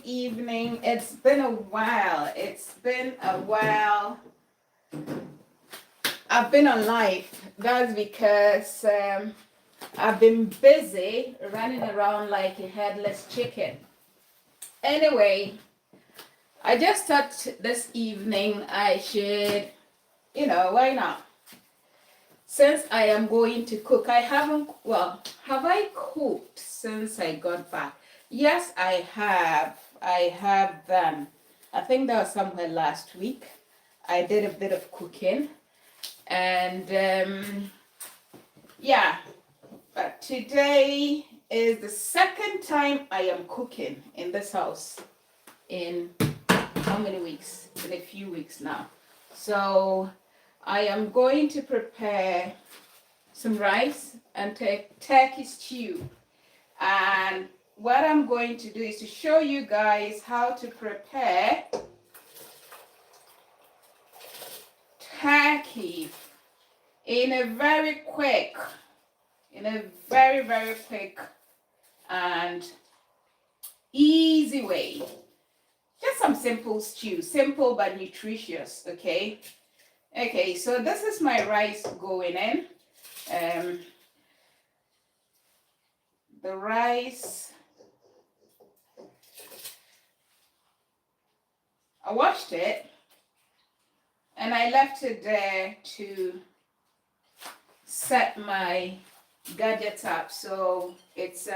evening. It's been a while. I've been on live. That's because I've been busy running around like a headless chicken. Anyway, I just thought this evening I should, why not? Since I am going to cook, have I cooked since I got back? Yes, I have. I think that was somewhere last week. I did a bit of cooking. And but today is the second time I am cooking in this house in how many weeks? In a few weeks now. So I am going to prepare some rice and turkey stew. And what I'm going to do is to show you guys how to prepare turkey in a very, very quick and easy way. Just some simple stew, simple but nutritious, okay? Okay, so this is my rice going in. The rice, I washed it and I left it there to set my gadgets up. So it's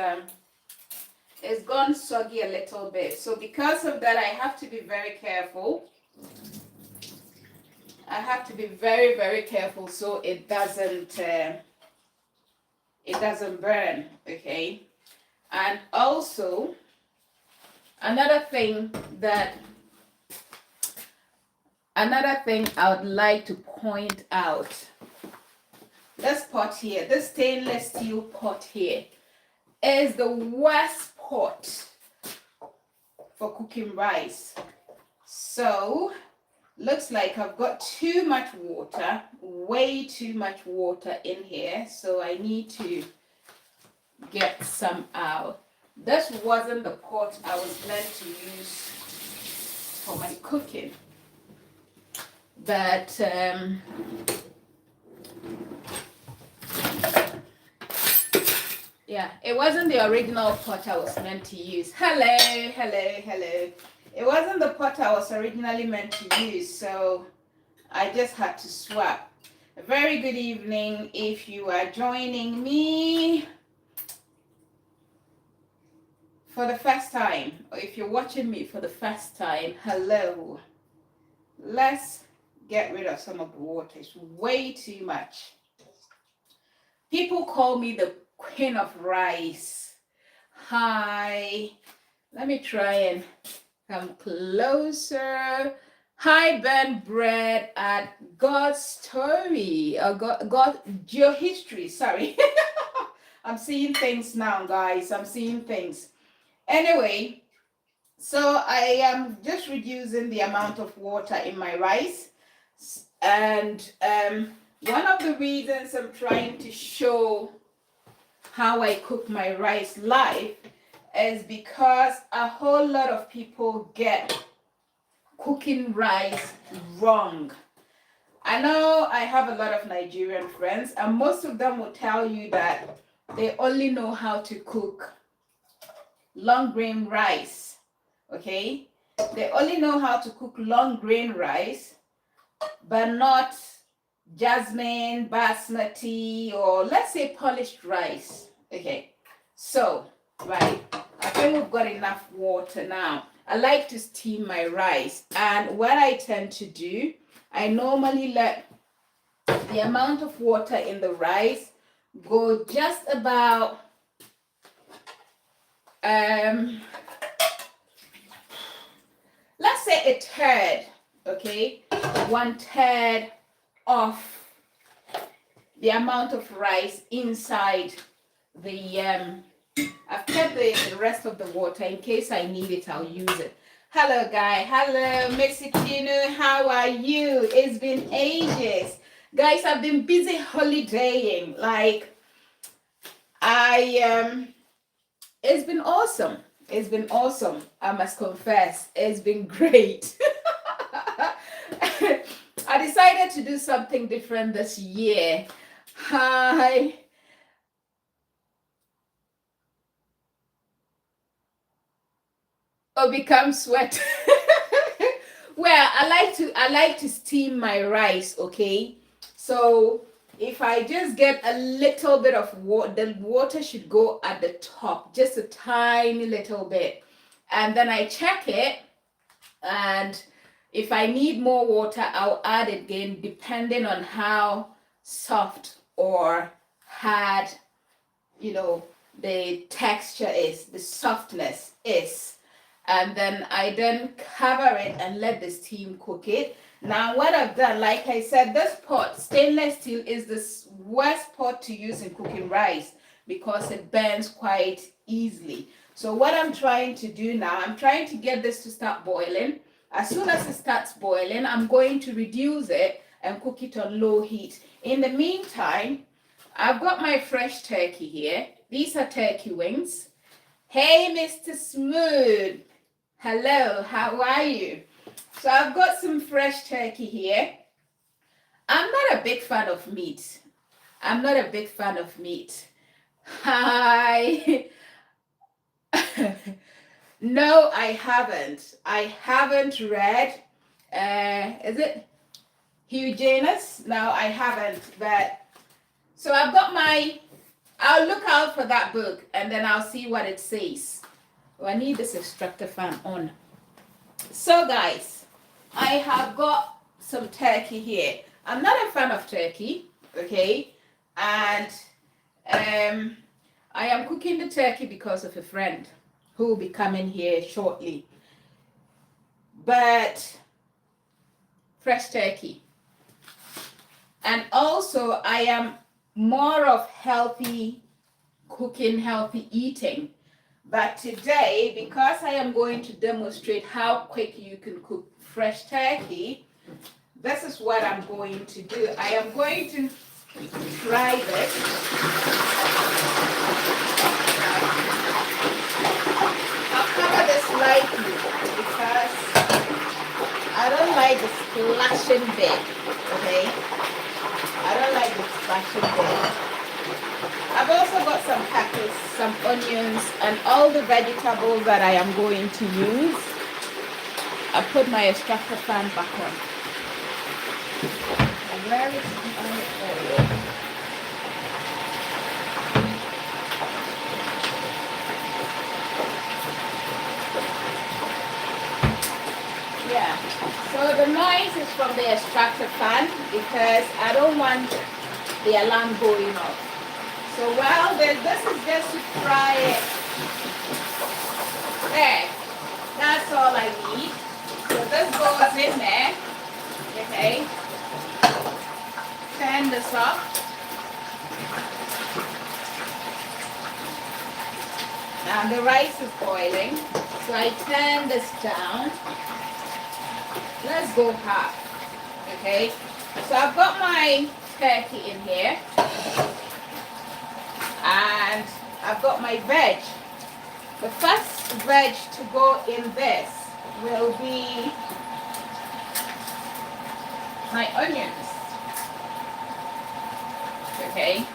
gone soggy a little bit. So because of that, I have to be very careful. I have to be very, very careful so it doesn't burn, okay? And also, another thing I would like to point out, this pot here, this stainless steel pot here, is the worst pot for cooking rice. So, looks like I've got too much water, way too much water in here. So I need to get some out. This wasn't the pot I was meant to use for my cooking. But yeah, it wasn't the original pot I was meant to use. Hello. It wasn't the pot I was originally meant to use, so I just had to swap. A very good evening if you are joining me for the first time, or if you're watching me for the first time, hello. Let's get rid of some of the water. It's way too much. People call me the queen of rice. Hi. Let me try and come closer. Hi, Ben Bread at God's Story, or God Geohistory, sorry. I'm seeing things now, guys. I'm seeing things. Anyway, so I am just reducing the amount of water in my rice. And one of the reasons I'm trying to show how I cook my rice live is because a whole lot of people get cooking rice wrong. I know I have a lot of Nigerian friends, and most of them will tell you that they only know how to cook long grain rice, okay? They only know how to cook long grain rice, but not jasmine, basmati, or let's say polished rice, okay? So, right, I think we've got enough water now. I like to steam my rice, and what I tend to do, I normally let the amount of water in the rice go just about let's say a third, okay, 1/3 of the amount of rice inside the I've kept the rest of the water in case I need it. I'll use it. Hello, guy. Hello, Mexicano. How are you? It's been ages, guys. I've been busy holidaying. Like, it's been awesome. It's been awesome. I must confess, it's been great. I decided to do something different this year. Hi. Oh, become sweat. Well, I like to steam my rice, okay? So if I just get a little bit of water, the water should go at the top, just a tiny little bit. And then I check it, and if I need more water, I'll add it again depending on how soft or hard, you know, the texture is, the softness is. And then I then cover it and let the steam cook it. Now what I've done, like I said, this pot, stainless steel, is the worst pot to use in cooking rice because it burns quite easily. So what I'm trying to do now, I'm trying to get this to start boiling. As soon as it starts boiling, I'm going to reduce it and cook it on low heat. In the meantime, I've got my fresh turkey here. These are turkey wings. Hey, Mr. Smooth. Hello, how are you? So I've got some fresh turkey here. I'm not a big fan of meat. I'm not a big fan of meat. Hi. No, I haven't. I haven't read. Is it Hugh Janus? No, I haven't. But so I've got my. I'll look out for that book and then I'll see what it says. Oh, I need this extractor fan on. So guys, I have got some turkey here. I'm not a fan of turkey, okay? And I am cooking the turkey because of a friend who will be coming here shortly. But fresh turkey. And also I am more of healthy cooking, healthy eating. But today, because I am going to demonstrate how quick you can cook fresh turkey, this is what I'm going to do. I am going to try this. I'll cover this lightly because I don't like the splashing bit, okay? I don't like the splashing bit. I've also got some peppers, some onions, and all the vegetables that I am going to use. I put my extractor fan back on. Where is my oil? Yeah, so the noise is from the extractor fan because I don't want the alarm going off. So while this is just to fry it. There, that's all I need. So this goes in there, okay? Turn this off. Now the rice is boiling, so I turn this down. Let's go half, okay? So I've got my turkey in here. And I've got my veg. The first veg to go in this will be my onions. Okay.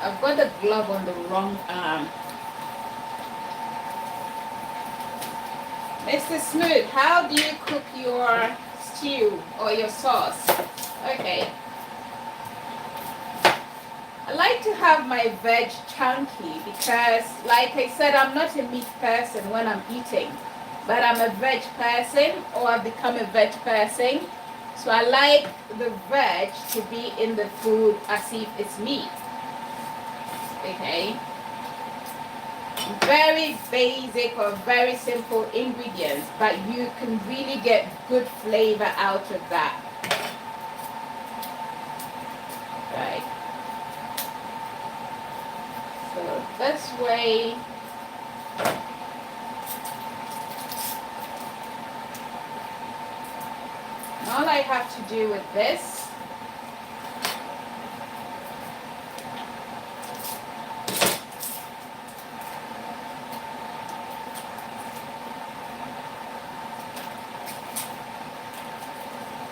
I've got the glove on the wrong arm. Mr. Smooth, how do you cook your stew or your sauce? Okay. I like to have my veg chunky because, like I said, I'm not a meat person when I'm eating, but I'm a veg person, or I've become a veg person. So I like the veg to be in the food as if it's meat. Okay. Very basic or very simple ingredients, but you can really get good flavor out of that. Right. So this way, all I have to do with this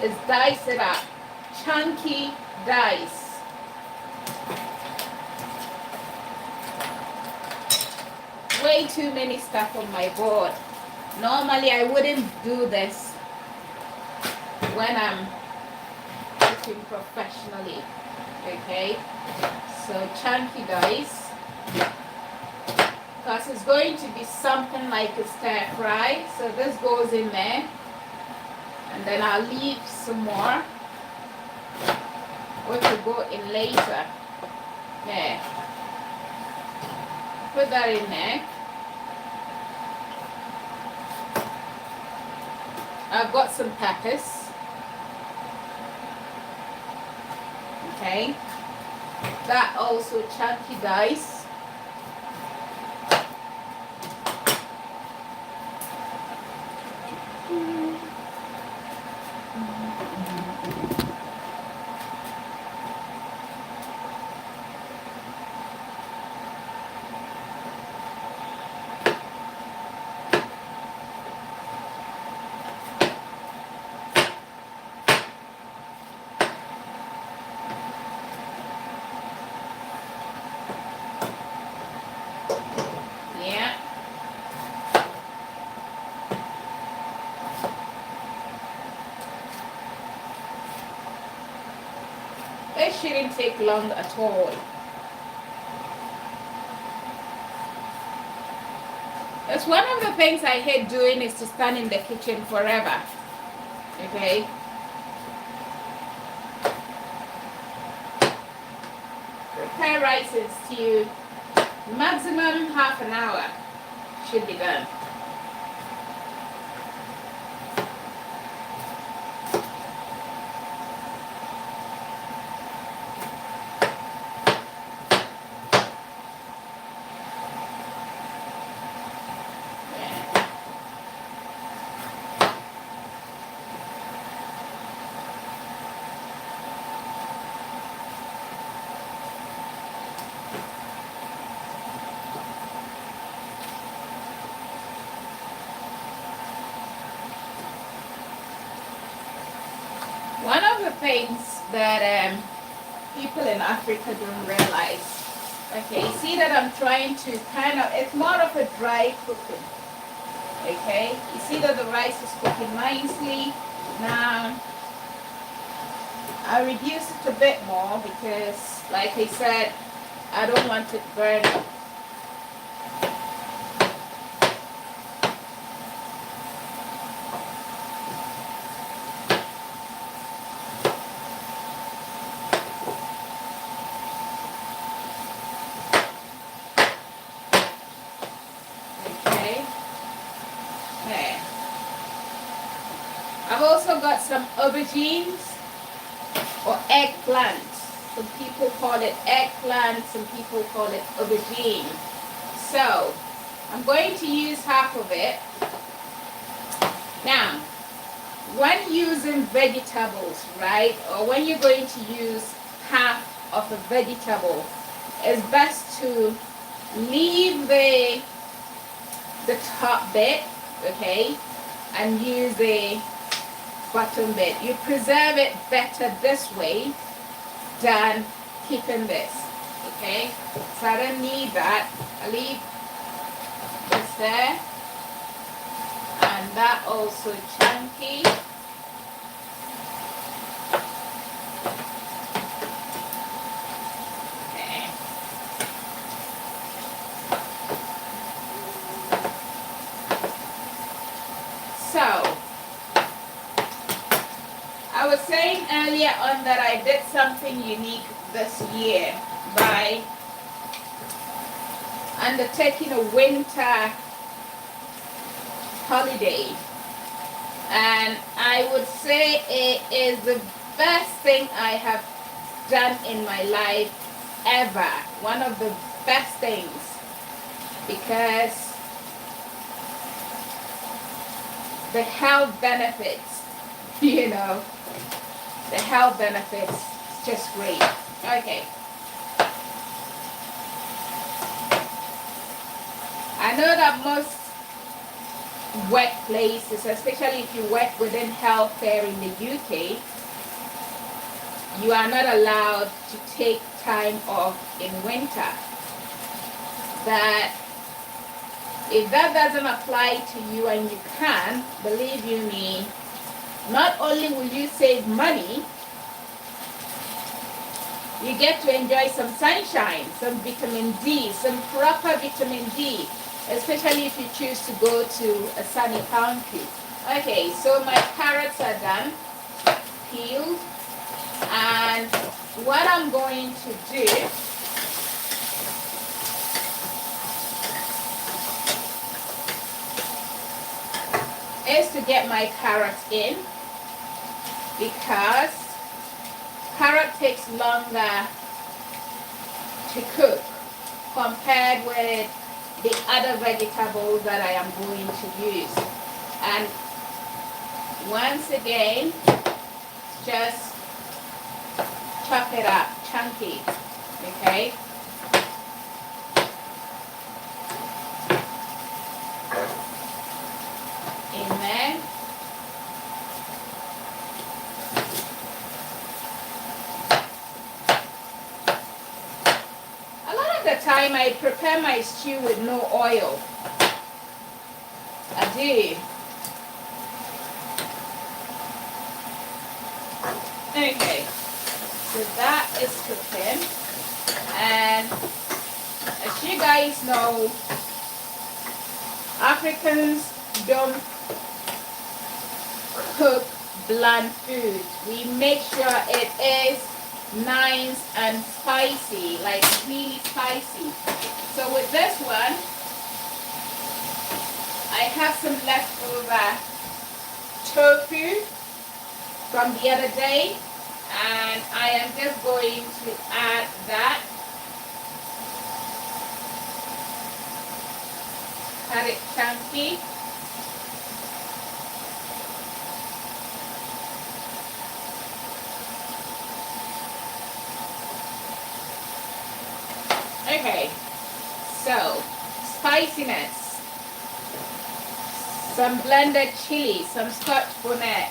is dice it up. Chunky dice. Way too many stuff on my board. Normally I wouldn't do this when I'm cooking professionally. Okay, so chunky dice, because it's going to be something like a stir fry. So this goes in there, and then I'll leave some more which will go in later. There, put that in there. I've got some peppers. Okay, that also chunky dice. It shouldn't take long at all. That's one of the things I hate doing, is to stand in the kitchen forever. Okay? Prepare rice and stew. Maximum half an hour should be done. One of the things that people in Africa don't realize, okay, see that I'm trying to kind of, it's more of a dry cooking, okay? You see that the rice is cooking nicely. Now, I reduce it a bit more because, like I said, I don't want it burning. I've also got some aubergines or eggplants. Some people call it eggplant, some people call it aubergine. So I'm going to use half of it. Now, when using vegetables, right, or when you're going to use half of a vegetable, it's best to leave the top bit, okay, and use the bottom bit. You preserve it better this way than keeping this, okay? So I don't need that. I leave this there, and that also chunky. I was saying earlier on that I did something unique this year by undertaking a winter holiday, and I would say it is the best thing I have done in my life ever. One of the best things, because the health benefits, you know, the health benefits is just great. Okay. I know that workplaces, especially if you work within healthcare in the UK, you are not allowed to take time off in winter. But if that doesn't apply to you and you can, believe you me, not only will you save money, you get to enjoy some sunshine, some vitamin D, some proper vitamin D, especially if you choose to go to a sunny country. Okay, so my carrots are done, peeled, and what I'm going to do is to get my carrots in, because carrot takes longer to cook compared with the other vegetables that I am going to use. And once again, just chop it up chunky, okay? In there. A lot of the time I prepare my stew with no oil. I do. Okay, so that is cooking, and as you guys know, Africans don't cook bland food. We make sure it is nice and spicy, like really spicy. So with this one, I have some leftover tofu from the other day, and I am just going to add that. Cut it chunky. Okay, so spiciness, some blended chili, some Scotch bonnet,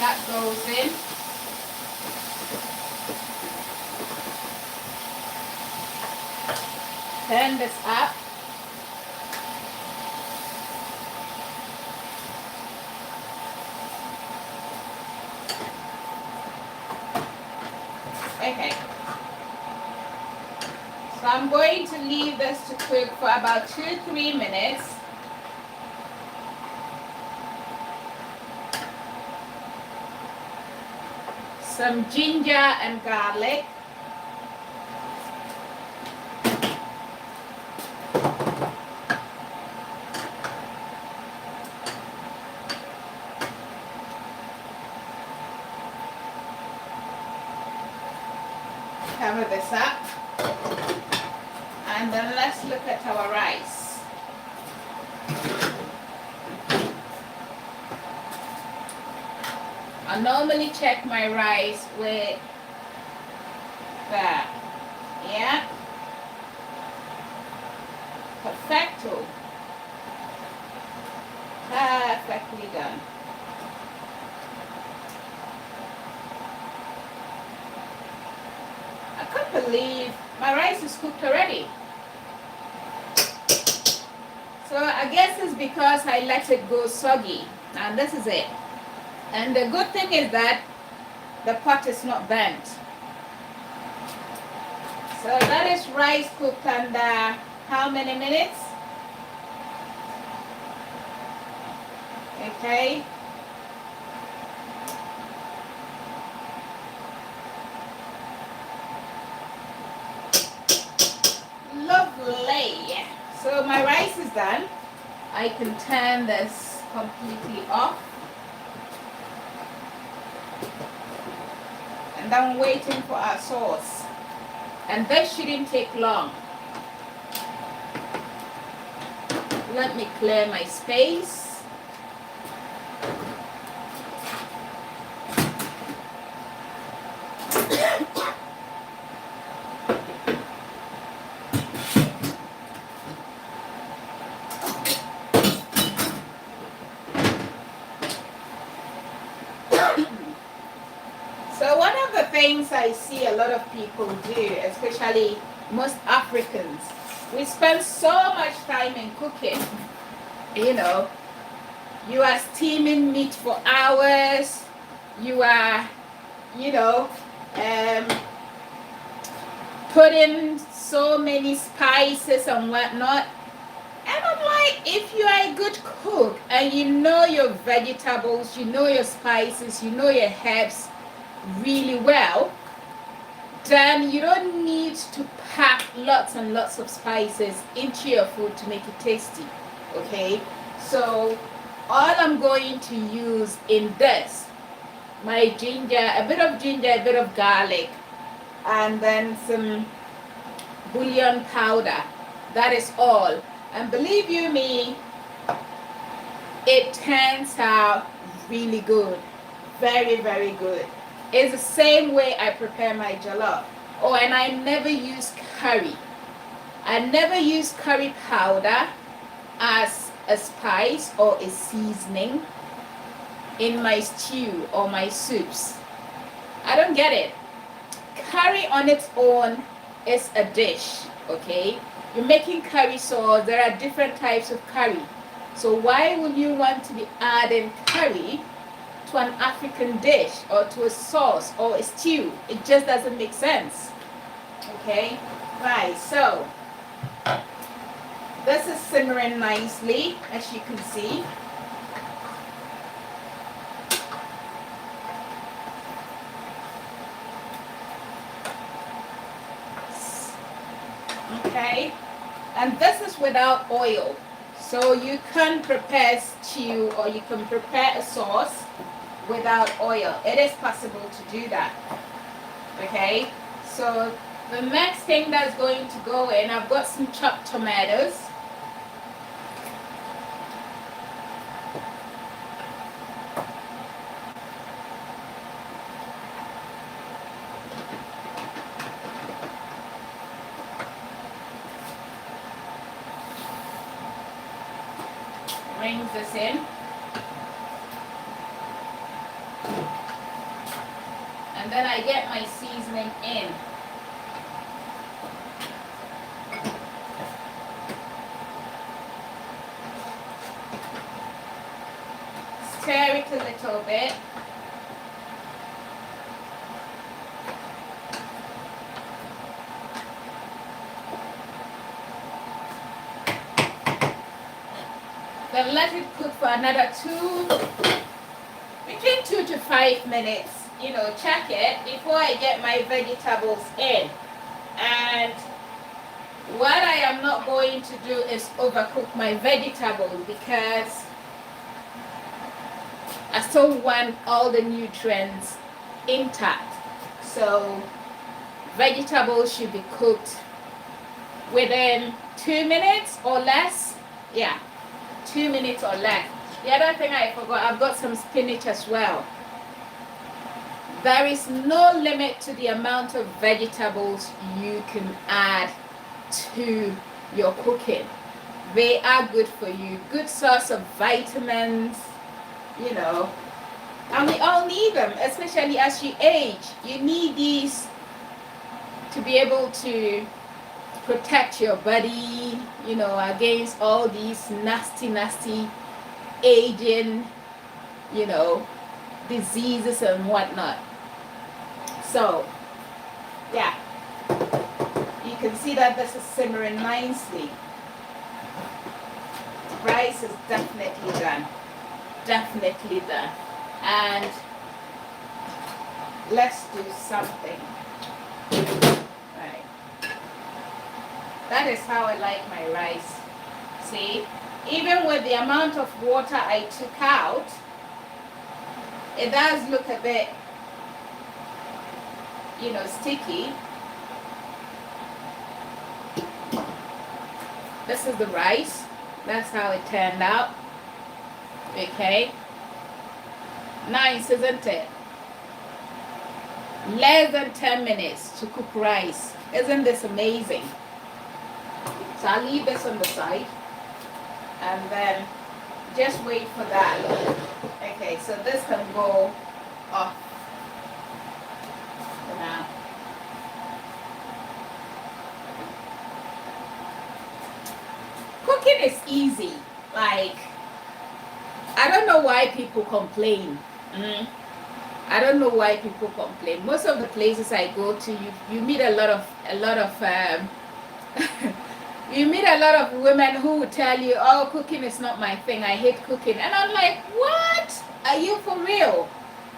that goes in. Turn this up. Okay. So I'm going to leave this to cook for about 2-3 minutes. Some ginger and garlic. Cover this up. And then let's look at our rice. I normally check my rice with that. Yeah. Perfecto. Perfectly done. I can't believe my rice is cooked already. So I guess it's because I let it go soggy. And this is it. And the good thing is that the pot is not burnt. So that is rice cooked under how many minutes? Okay. Lovely. So my rice is done. I can turn this completely off. And I'm waiting for our sauce. And this shouldn't take long. Let me clear my space. things I see a lot of people do, especially most Africans. We spend so much time in cooking. You know, you are steaming meat for hours. You are, you know, putting so many spices and whatnot. And I'm like, if you are a good cook and you know your vegetables, you know your spices, you know your herbs really well, then you don't need to pack lots and lots of spices into your food to make it tasty. Okay? So all I'm going to use in this, my ginger, a bit of ginger, a bit of garlic, and then some bouillon powder. That is all. And believe you me, it turns out really good. Very, very good. It's the same way I prepare my jollof. Oh, and I never use curry. I never use curry powder as a spice or a seasoning in my stew or my soups. I don't get it. Curry on its own is a dish, okay? You're making curry sauce. There are different types of curry. So why would you want to be adding curry to an African dish or to a sauce or a stew? It just doesn't make sense. Okay? Right, so this is simmering nicely, as you can see. Okay? And this is without oil. So you can prepare stew or you can prepare a sauce without oil. It is possible to do that. Okay? So the next thing that's going to go in, I've got some chopped tomatoes. Bring this in. And then I get my seasoning in. Stir it a little bit. Then let it cook for another between 2 to 5 minutes. You know, check it before I get my vegetables in. And what I am not going to do is overcook my vegetables because I still want all the nutrients intact. So vegetables should be cooked within 2 minutes or less. Yeah, 2 minutes or less. The other thing I forgot, I've got some spinach as well. There is no limit to the amount of vegetables you can add to your cooking. They are good for you. Good source of vitamins, you know. And we all need them, especially as you age. You need these to be able to protect your body, you know, against all these nasty aging, you know, diseases and whatnot. So, yeah, you can see that this is simmering nicely. Rice is definitely done. Definitely done. And let's do something. Right. That is how I like my rice. See? Even with the amount of water I took out, it does look a bit, you know, sticky. This is the rice. That's how it turned out. Okay. Nice, isn't it? Less than 10 minutes to cook rice. Isn't this amazing? So I'll leave this on the side. And then just wait for that. Okay, so this can go off the cooking is easy. Like, I don't know why people complain. I don't know why people complain. Most of the places I go to, you meet a lot of you meet a lot of women who will tell you, oh, cooking is not my thing, I hate cooking. And I'm like, what? Are you for real?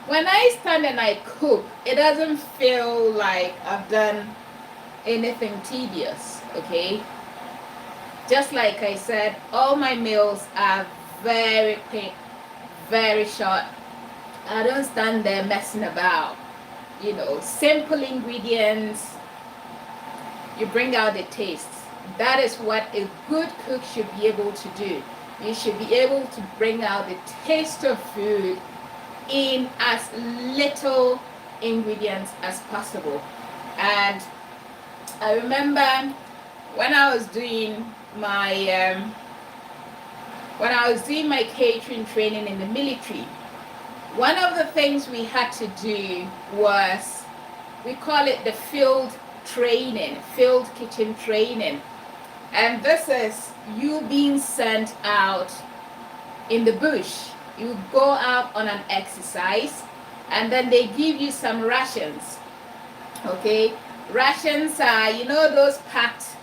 When I stand and I cook, it doesn't feel like I've done anything tedious, okay? Just like I said, all my meals are very quick, very short. I don't stand there messing about. You know, simple ingredients, you bring out the taste. That is what a good cook should be able to do. You should be able to bring out the taste of food in as little ingredients as possible. And I remember when I was doing my catering training in the military, one of the things we had to do was, we call it the field kitchen training. And this is you being sent out in the bush. You go out on an exercise, and then they give you some rations. Okay, rations are, you know, those packed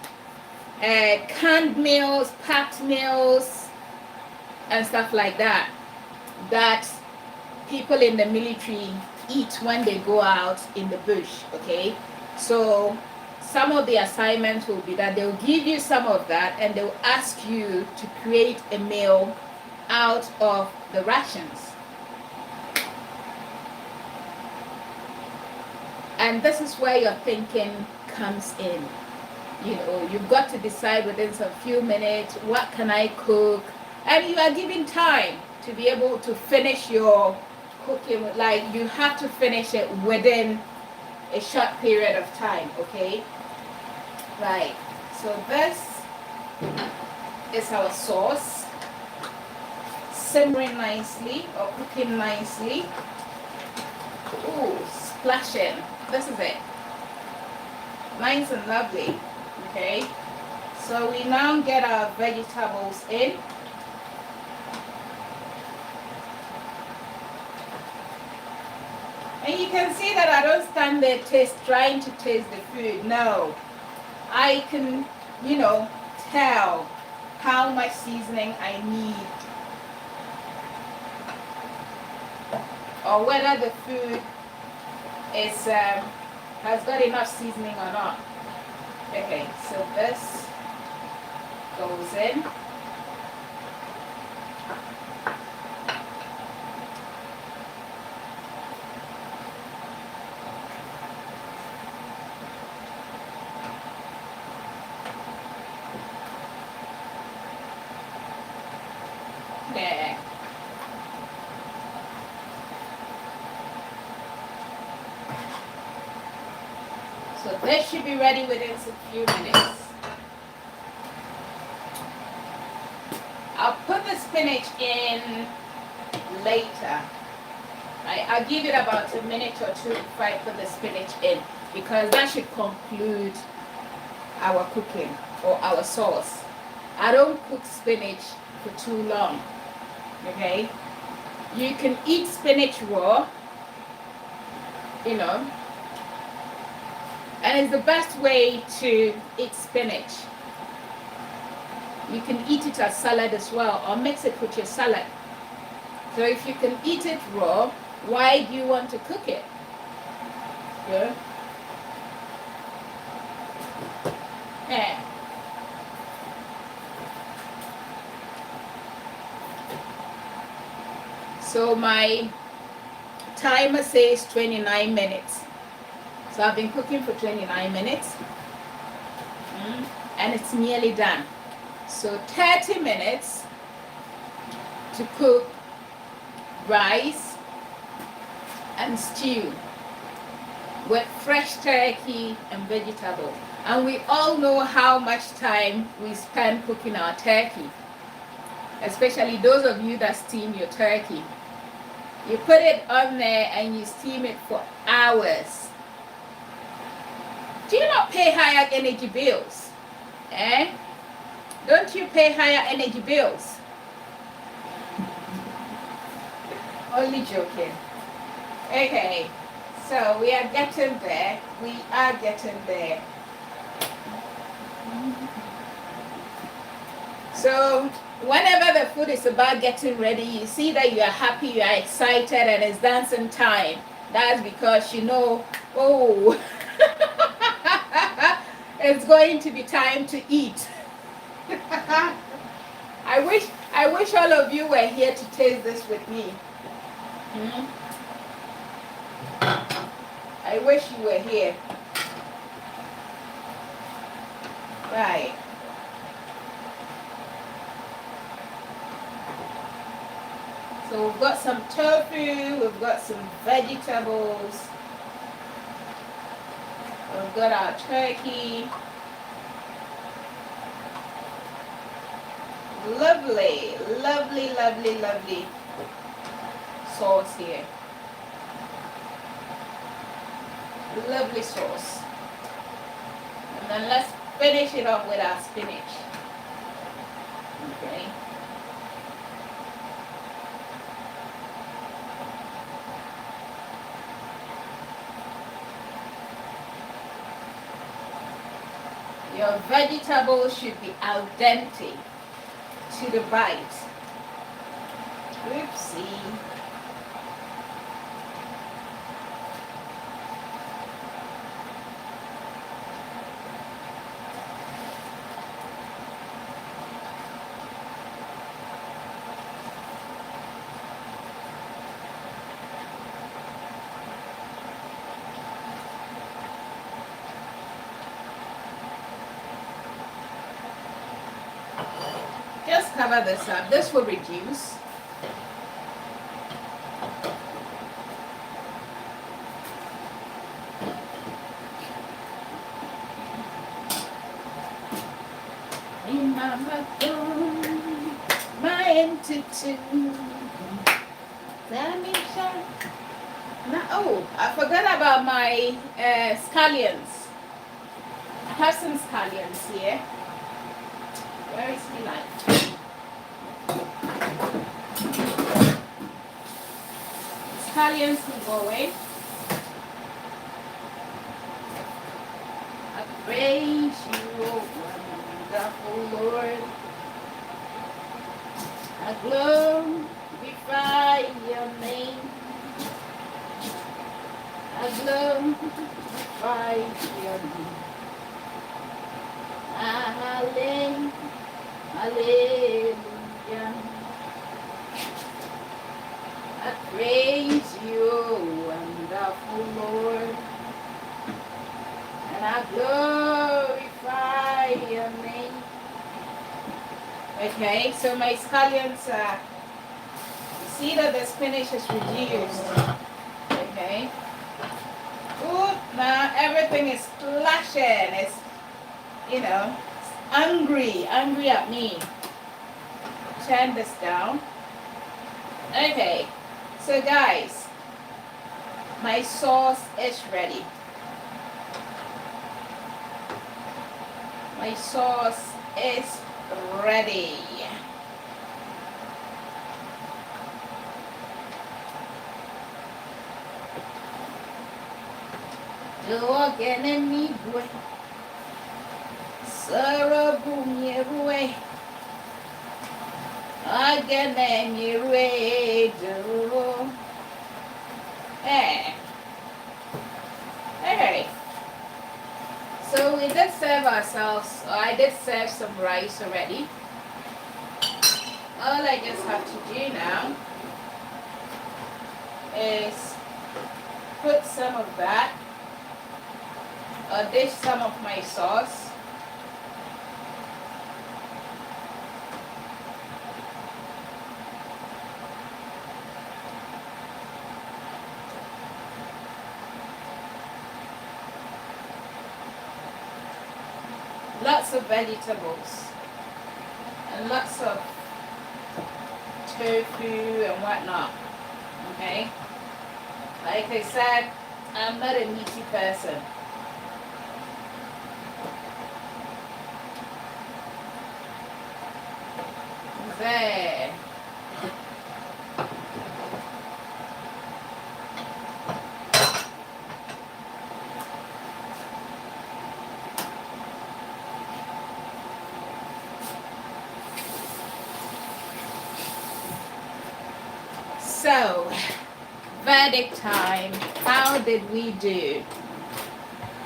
canned meals, packed meals, and stuff like that, that people in the military eat when they go out in the bush. Okay, so some of the assignments will be that they'll give you some of that, and they'll ask you to create a meal out of the rations. And this is where your thinking comes in. You know, you've got to decide within some few minutes, what can I cook? And you are given time to be able to finish your cooking. Like, you have to finish it within a short period of time, okay? Right, so this is our sauce, simmering nicely or cooking nicely. Ooh, splashing. This is it. Nice and lovely. Okay, so we now get our vegetables in. And you can see that I don't stand there trying to taste the food. No, I can, you know, tell how much seasoning I need, or whether the food is has got enough seasoning or not. Okay, so this goes in. There. So this should be ready within a few minutes. I'll put the spinach in later. I'll give it about a minute or two before I put the spinach in, because that should conclude our cooking or our sauce. I don't cook spinach for too long. Okay? You can eat spinach raw, you know, and it's the best way to eat spinach. You can eat it as salad as well, or mix it with your salad. So if you can eat it raw, why do you want to cook it? Yeah. Yeah. So my timer says 29 minutes. So I've been cooking for 29 minutes. And it's nearly done. So 30 minutes to cook rice and stew with fresh turkey and vegetables. And we all know how much time we spend cooking our turkey, especially those of you that steam your turkey. You put it on there and you steam it for hours. Do you not pay higher energy bills? Don't don't you pay higher energy bills? Only joking. Okay, so we are getting there. We are getting there. So whenever the food is about getting ready, you see that you are happy, you are excited, and it's dancing time. That's because you know, oh, it's going to be time to eat. I wish all of you were here to taste this with me. I wish you were here. Right. So we've got some tofu, we've got some vegetables, we've got our turkey. Lovely, lovely, lovely, lovely sauce here. Lovely sauce. And then let's finish it off with our spinach. Okay. Your vegetables should be al dente to the bite. Oopsie. Just cover this up. This will reduce. My entity. Oh, I forgot about my scallions. I have some scallions here. Where is my knife? Scallions will go away. I praise you, wonderful Lord. I glorify your name. I glorify your name. Hallelujah. Hallelujah. I praise you, wonderful Lord, and I glorify your name. Okay, so my scallions, you see that the spinach is reduced. Okay. Ooh, now everything is splashing. It's, you know, angry at me. Turn this down. Okay, so guys, my sauce is ready. My sauce is ready. Do again in me, boy. Sarabunye again and you do. Hey. Hey. So we did serve ourselves. I did serve some rice already. All I just have to do now is put some of that, or dish some of my sauce. Lots of vegetables and lots of tofu and whatnot. Okay, like I said, I'm not a meaty person. There. So, verdict time. How did we do?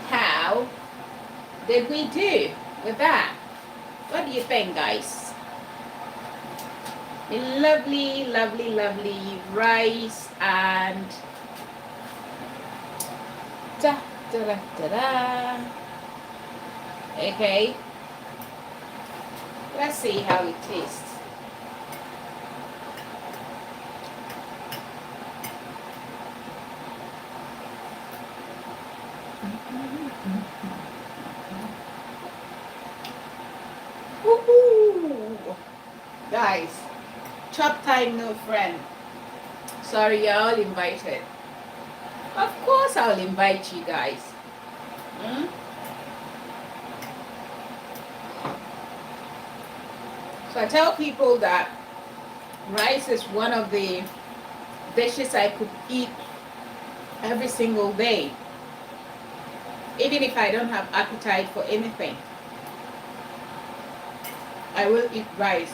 How did we do with that? What do you think, guys? A lovely, lovely, lovely rice and da da da da da. Okay, let's see how it tastes. Woohoo! Guys, chop time no friend. Sorry, you're all invited. Of course I'll invite you guys. So I tell people that rice is one of the dishes I could eat every single day, even if I don't have appetite for anything. I will eat rice.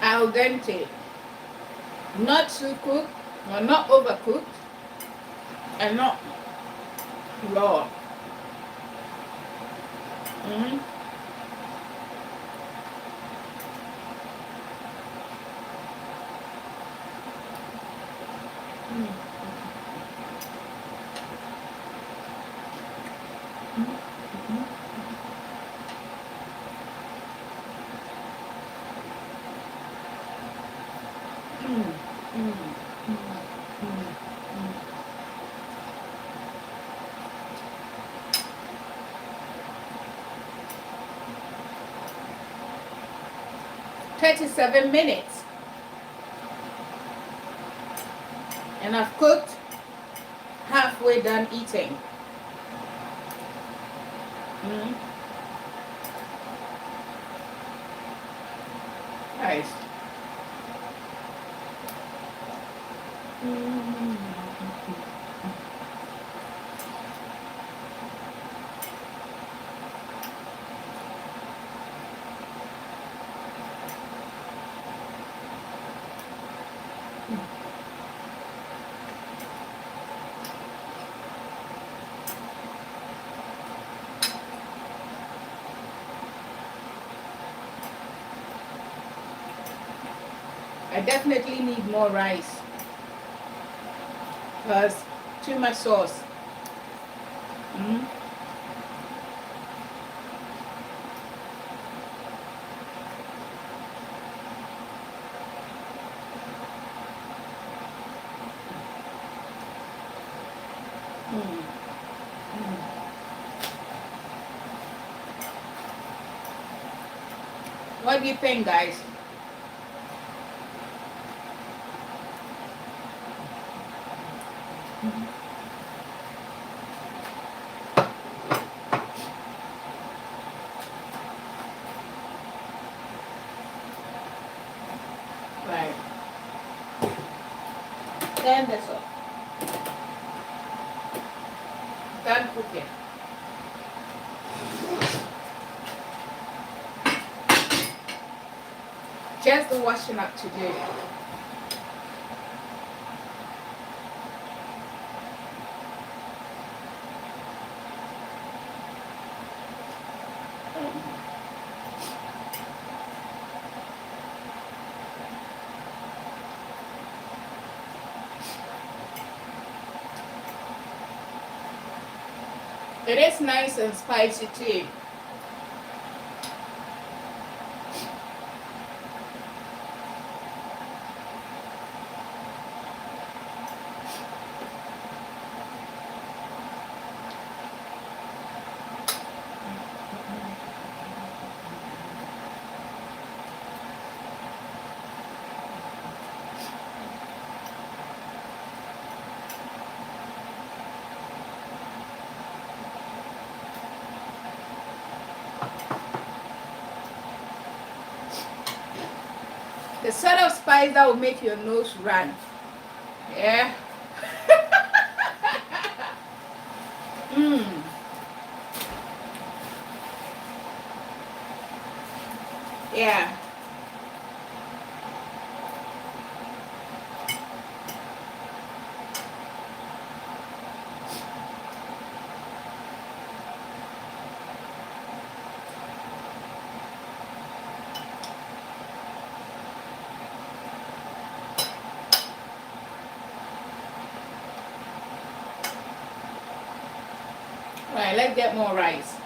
Al dente, not too cooked or not overcooked, and not raw. "37 minutes, and I've cooked halfway done eating. Nice. I definitely need more rice because too much sauce. What do you think, guys? Right. Turn this off. Done cooking. Just the washing up to do. It is nice and spicy too. The sort of spice that will make your nose run. Yeah. Mmm. Yeah. All right, let's get more rice.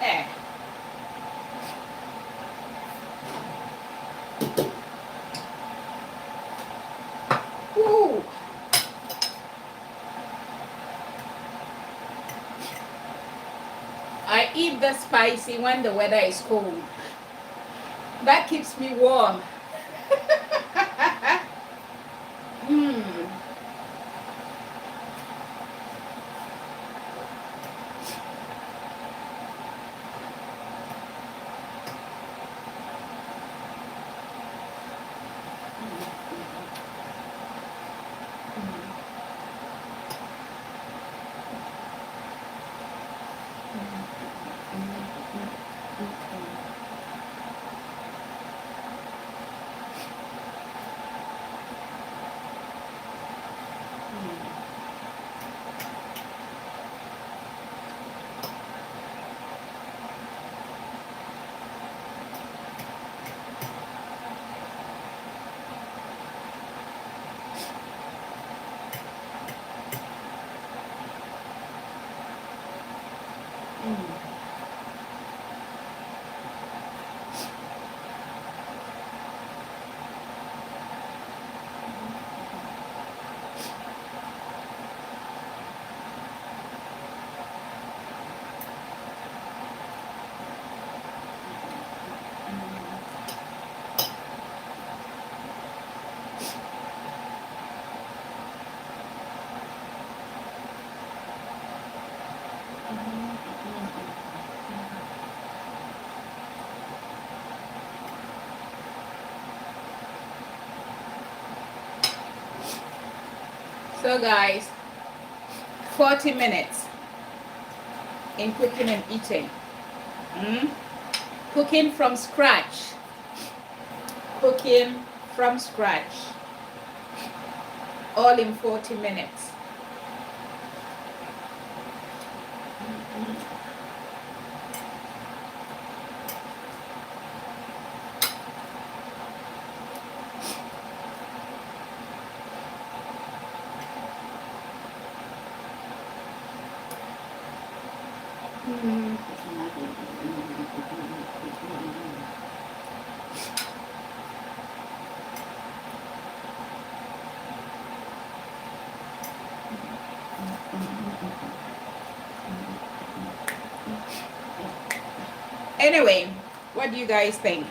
Eh. Ooh. I eat the spicy when the weather is cold. That keeps me warm. Mmm. So guys, 40 minutes in cooking and eating. Cooking from scratch. Cooking from scratch. All in 40 minutes. Anyway, what do you guys think?